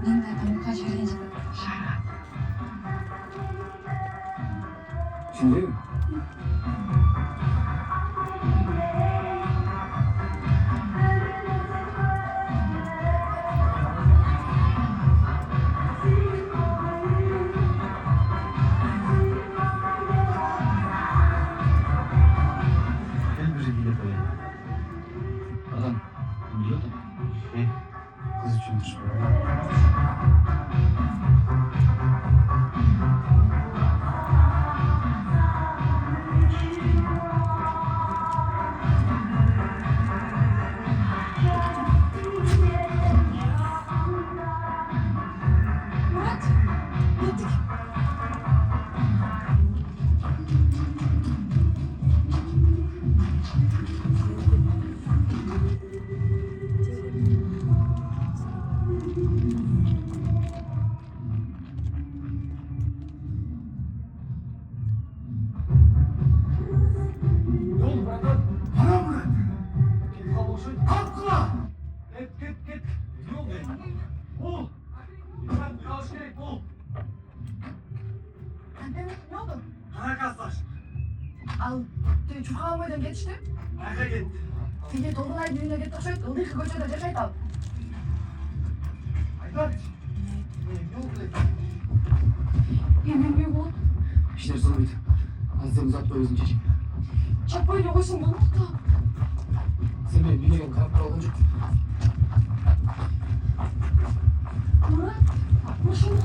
맨날 녹화 잘해주고. şimdi El biriyle böyle. adam biliyor da Kız içinmiş böyle. Murat! Gittik. Yol bırak lan. Bana bırak. Git kavuşun. Kalk kula. Git. Yol be. Bul. Sen karşı gerek bul. Ne oldu? Bana kaslar. Al, çok almadan geçti. Nerede gitti? Sige, Tolunay düğüne gittik şöyle, ıldık koçada ceket al. Aydan. Yol be. Yemin büyük ol. işler sana bitti. Aziz'im uzatma özüm çekip. Çapayla koşun bana da. Sen benim dünyaya kalp olunca Murat, koşun.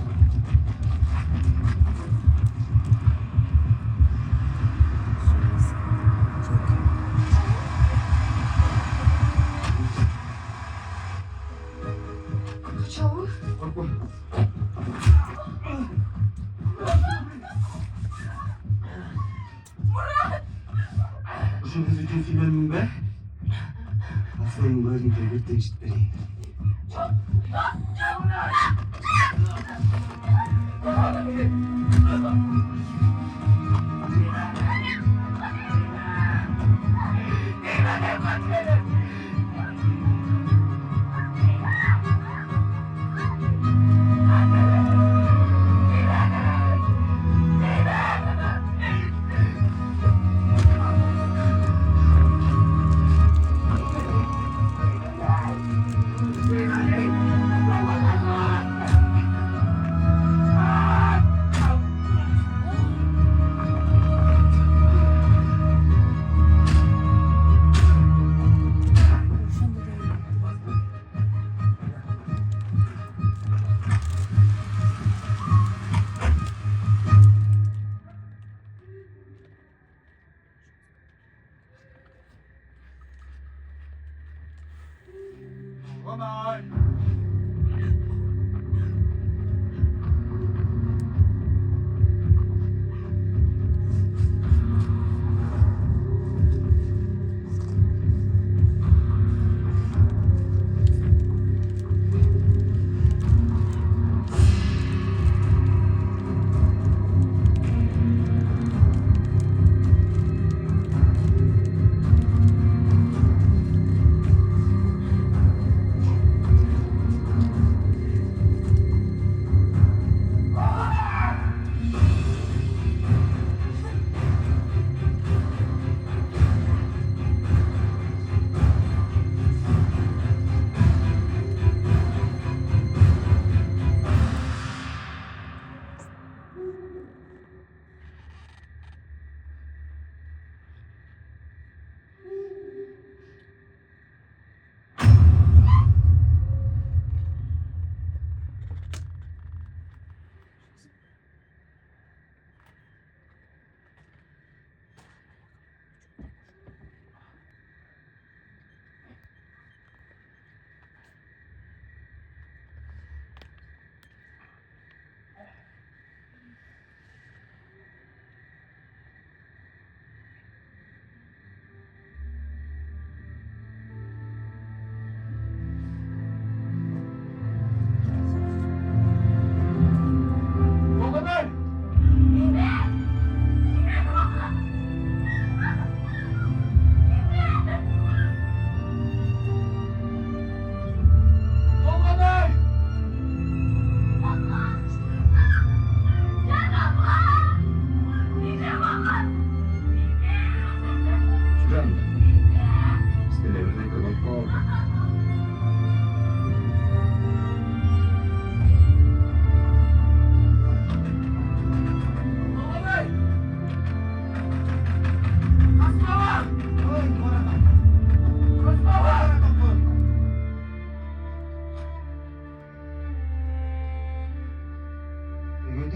Çabuk. korkma. Muszę wyrzucić filmem B. A swoim godzin to wytyć 4.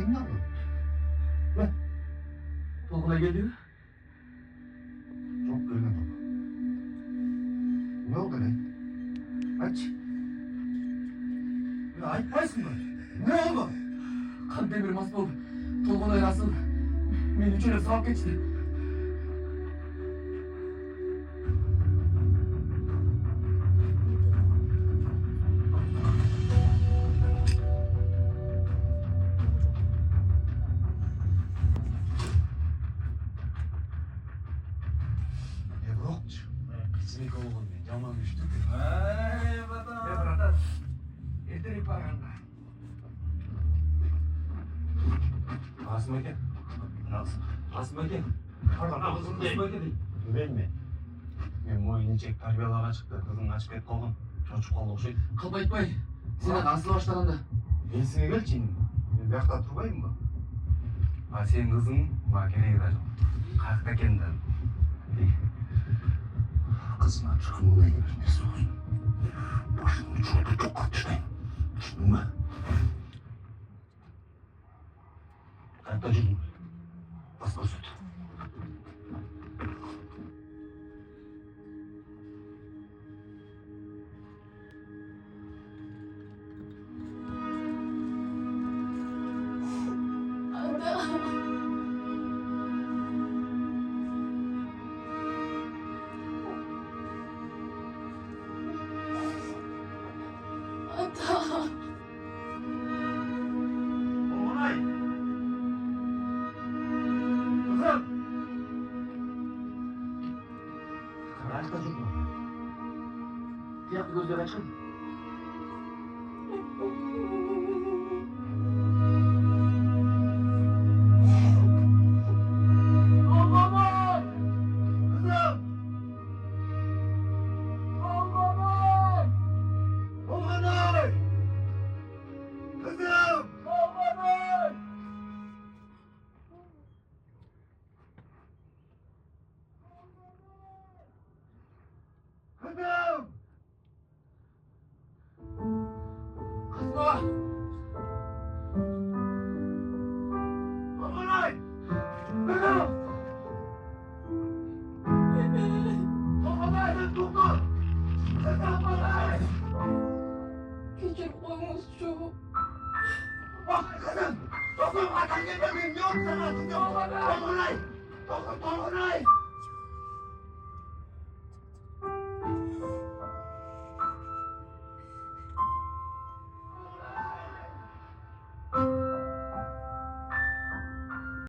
있냐고. Dolgun'a geliyor. Çok görmedim. Ne oldu lan? Aç. Ya ayıpmaysın mı? Ne oldu? Kandemir masum oldu. Dolgun'a yarasın. Beni içeri sağıp geçti. Ebroqçu. Kıçını kovulun ben. Yaman düştü. Ey vatan. Ya bratan. Yeter paranda. Asım Eke. Nasıl? Asım Eke. Pardon, kızım değil. Asım Eke değil. Bilme. Ben bu inecek tarbiyalağa çıktı. Kızın açıp et kolun. Çocuk oldu şey. Kapı etmeyin. Sen nasıl başlarında? Ben seni gelçin. Ben bir hafta durmayayım mı? Ha senin kızın mahkemeye gideceğim. Kalkta kendinden. Kızına çıkımına girmesi olsun. Başını çoldu çok kaçtayım. Düşündün mü? Kalkta cüzdüm. Bas bas tut. Olay! Kızım! Kalkta cüzdüm. Diğer gözleri açın. Kızım! Olay! Kızım! Kızım! Kızma! Olay! Kızım! Olay! Doktor! Kızım olay! Küçük domuzcuğum. Bak kızım! Doktor ateş etmeyin! Yok sana! Yok! Olay! Doktor! Olay!